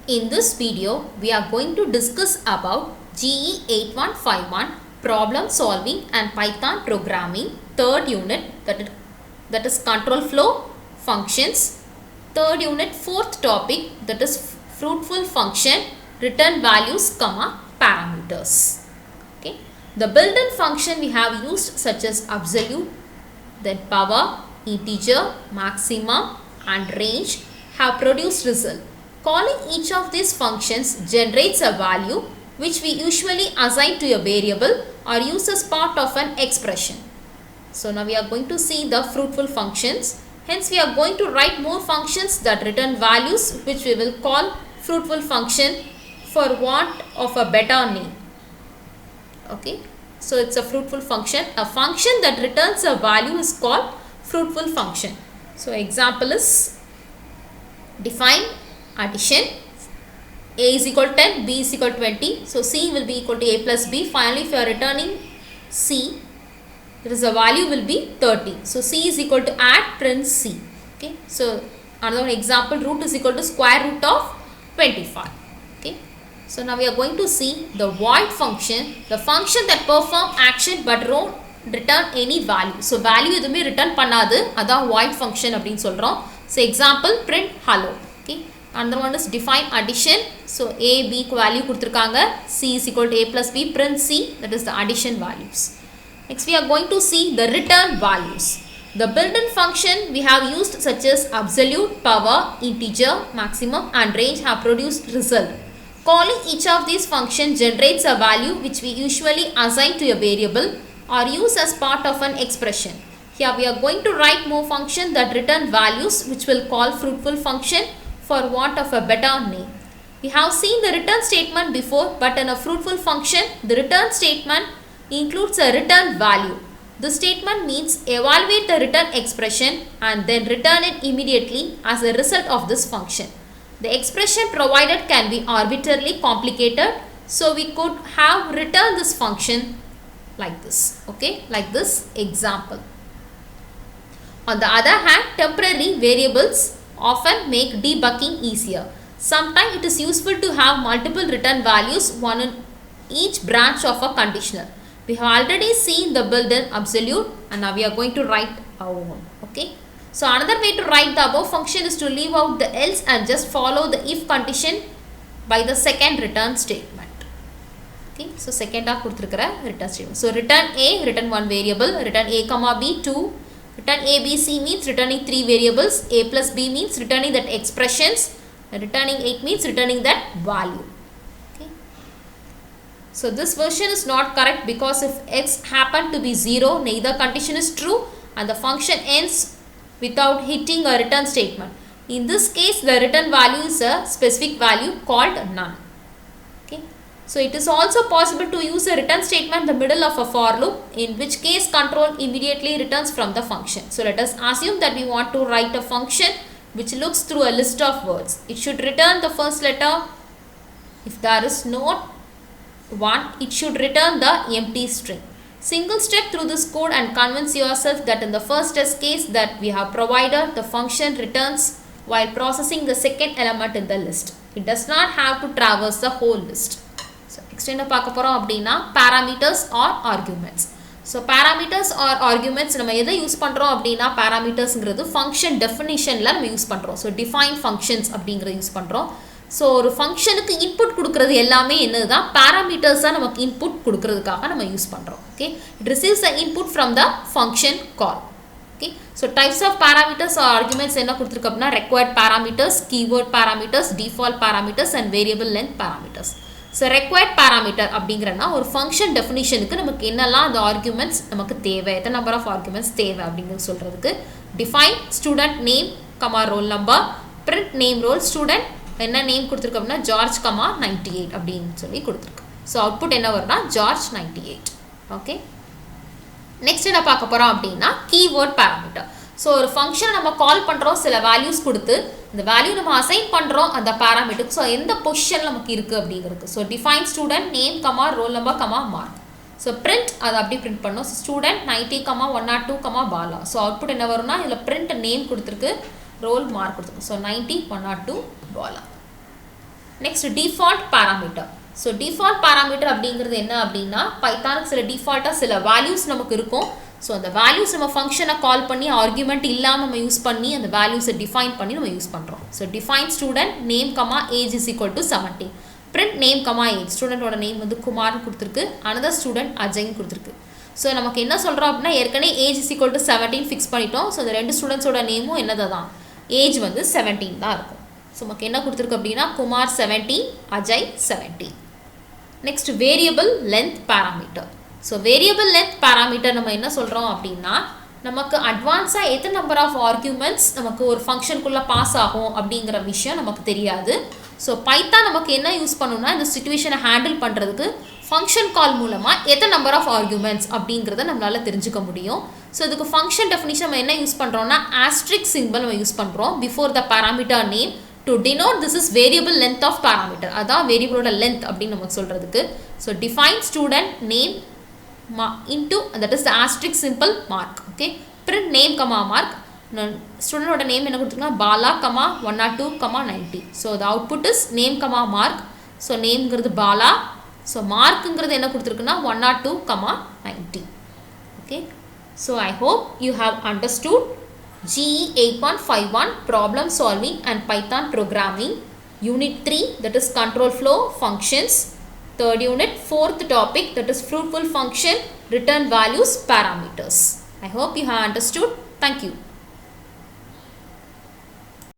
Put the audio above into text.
In this video, we are going to discuss about GE 8151 problem solving and Python programming third unit that is control flow functions, third unit fourth topic that is fruitful function, return values comma parameters. Okay, the built-in function we have used such as absolute, then power, integer, maximum and range have produced result. Calling each of these functions generates a value which we usually assign to a variable or use as part of an expression. So now we are going to see the fruitful functions. Hence we are going to write more functions that return values which we will call fruitful function for want of a better name. Okay. So it's a fruitful function. A function that returns a value is called fruitful function. So example is define addition. A is equal to 10, B is equal to 20. So C will be equal to A plus B. Finally, if you are returning C, there is a value will be 30. So C is equal to add print C. Okay. So another example, root is equal to square root of 25. Okay. So now we are going to see the void function, the function that perform action but don't return any value. So value எதுமே return பண்ணாது, அதான் void function அப்படின்னு சொல்றோம். So example print hello. Okay. Another one is define addition. So A, B க்கு value கொடுத்திருக்காங்க. C is equal to A plus B, print C, that is the addition values. Next we are going to see the return values. The built-in function we have used such as absolute, power, integer, maximum and range have produced result. Calling each of these functions generates a value which we usually assign to a variable or use as part of an expression. Here we are going to write more functions that return values which will call fruitful function for want of a better name. We have seen the return statement before, but in a fruitful function, the return statement includes a return value. This statement means evaluate the return expression and then return it immediately as a result of this function. The expression provided can be arbitrarily complicated, so we could have returned this function like this. Okay, like this example. On the other hand, temporary variables often make debugging easier. Sometimes it is useful to have multiple return values, one in each branch of a conditional. We have already seen the built-in absolute and now we are going to write our own. Okay. So another way to write the above function is to leave out the else and just follow the if condition by the second return statement. Okay. So second return statement. So return A, return one variable, return A comma B 2. Return A, B, C means returning three variables. A plus B means returning that expressions. Returning 8 means returning that value. Okay. So this version is not correct because if x happen to be 0, neither condition is true and the function ends without hitting a return statement. In this case, the return value is a specific value called none. So it is also possible to use a return statement in the middle of a for loop, in which case control immediately returns from the function. So let us assume that we want to write a function which looks through a list of words. It should return the first letter. If there is no one, it should return the empty string. Single step through this code and convince yourself that in the first test case that we have provided, the function returns while processing the second element in the list. It does not have to traverse the whole list. So extend parameters or arguments. So parameters or arguments நம்ம எதை use பண்றோம் அப்படினா parametersங்கிறது function definitionல நம்ம use பண்றோம். So define functions அப்படிங்கறது use பண்றோம். So ஒரு ஃபங்க்ஷனுக்கு இன்புட் கொடுக்கிறது எல்லாமே என்னதுதான் parameters தான் நமக்கு இன்புட் கொடுக்கிறதுக்காக நம்ம யூஸ் பண்றோம். Okay, it receives the input from the function call. Okay, so types of parameters or arguments என்ன கொடுத்திருக்கு அப்படினா required parameters, keyword parameters, default parameters and variable length parameters. So required parameter அப்படிங்கறனா ஒரு function definitionக்கு நமக்கு என்னெல்லாம் அந்த arguments நமக்கு தேவை, எத்தனை number of arguments தேவை அப்படிங்கறது சொல்றதுக்கு define student name, roll number, print name roll student என்ன நேம் கொடுத்திருக்கு அப்படினா George, 98 அப்படினு சொல்லி கொடுத்திருக்கு. So output என்ன வரும்னா George 98. Okay. Next என்ன பார்க்க போறோம் அப்படினா keyword parameter. So ஒரு function நம்ம கால் பண்றோம், சில values கொடுத்து இந்த value நம்ம assign பண்றோம் அந்த parameter. So எந்த position நமக்கு இருக்கு அப்படிங்கிறது. So define student name, roll number, mark. So print அது அப்படி print பண்ணோம். So student 90, 102, bala. So output என்ன வரும்னா இதுல print name கொடுத்திருக்கு, roll mark கொடுத்திருக்கு. So 90, 102, bala. Next default parameter. So default parameter அப்படிங்கிறது என்ன அப்படின்னா பைத்தானுக்கு சில டிஃபால்ட்டாக சில வேல்யூஸ் நமக்கு இருக்கும். ஸோ அந்த வேல்யூஸ் நம்ம ஃபங்க்ஷனை கால் பண்ணி ஆர்குமெண்ட் இல்லாமல் நம்ம யூஸ் பண்ணி அந்த வேல்யூஸை டிஃபைன் பண்ணி நம்ம யூஸ் பண்ணுறோம். So define student name comma age is equal to 17. Print name comma age. ஸ்டூடெண்ட்டோட நேம் வந்து குமார்னு கொடுத்துருக்கு, அனதர் ஸ்டூடெண்ட் அஜய்னு கொடுத்துருக்கு. ஸோ நமக்கு என்ன சொல்கிறோம் அப்படின்னா ஏற்கனவே age is equal to 17 fix பண்ணிட்டோம். ஸோ இந்த ரெண்டு ஸ்டூடெண்ட்ஸோட நேமும் என்னது தான், ஏஜ் வந்து 17 தான் இருக்கும். ஸோ நமக்கு என்ன கொடுத்துருக்கு அப்படின்னா Kumar 17, Ajay 17. Next variable length parameter. So variable length parameter நம்ம என்ன சொல்கிறோம் அப்படின்னா நமக்கு அட்வான்ஸாக எத்தனை நம்பர் ஆஃப் ஆர்கியூமெண்ட்ஸ் நமக்கு ஒரு ஃபங்க்ஷனுக்குள்ளே பாஸ் ஆகும் அப்படிங்கிற விஷயம் நமக்கு தெரியாது. ஸோ பைத்தான் நமக்கு என்ன யூஸ் பண்ணணும்னா இந்த சிச்சுவேஷனை ஹேண்டில் பண்ணுறதுக்கு ஃபங்க்ஷன் கால் மூலமாக எத்தனை நம்பர் ஆஃப் ஆர்கியூமெண்ட்ஸ் அப்படிங்கிறத நம்மளால் தெரிஞ்சுக்க முடியும். ஸோ இதுக்கு ஃபங்க்ஷன் டெஃபினிஷன் நம்ம என்ன யூஸ் பண்ணுறோம்னா ஆஸ்ட்ரிக் சிம்பிள் நம்ம யூஸ் பண்ணுறோம் before the parameter name to denote this is variable length of parameter. அதான் வேரியபிளோட லென்த் அப்படின்னு நம்ம சொல்கிறதுக்கு. So define student name into that is the asterisk symbol mark. Okay, print name comma mark. ஸ்டூடெண்டோட name என்ன கொடுத்துருக்கோம்னா Bala comma 102 comma 90. So the output is name comma mark. So நேம்ங்கிறது Bala, so மார்க்குங்கிறது என்ன கொடுத்துருக்குன்னா 102 comma 90. Okay, so I hope you have understood GE 8151 problem solving and Python programming unit 3 that is control flow functions, third unit fourth topic that is fruitful function, return values, parameters. I hope you have understood. Thank you.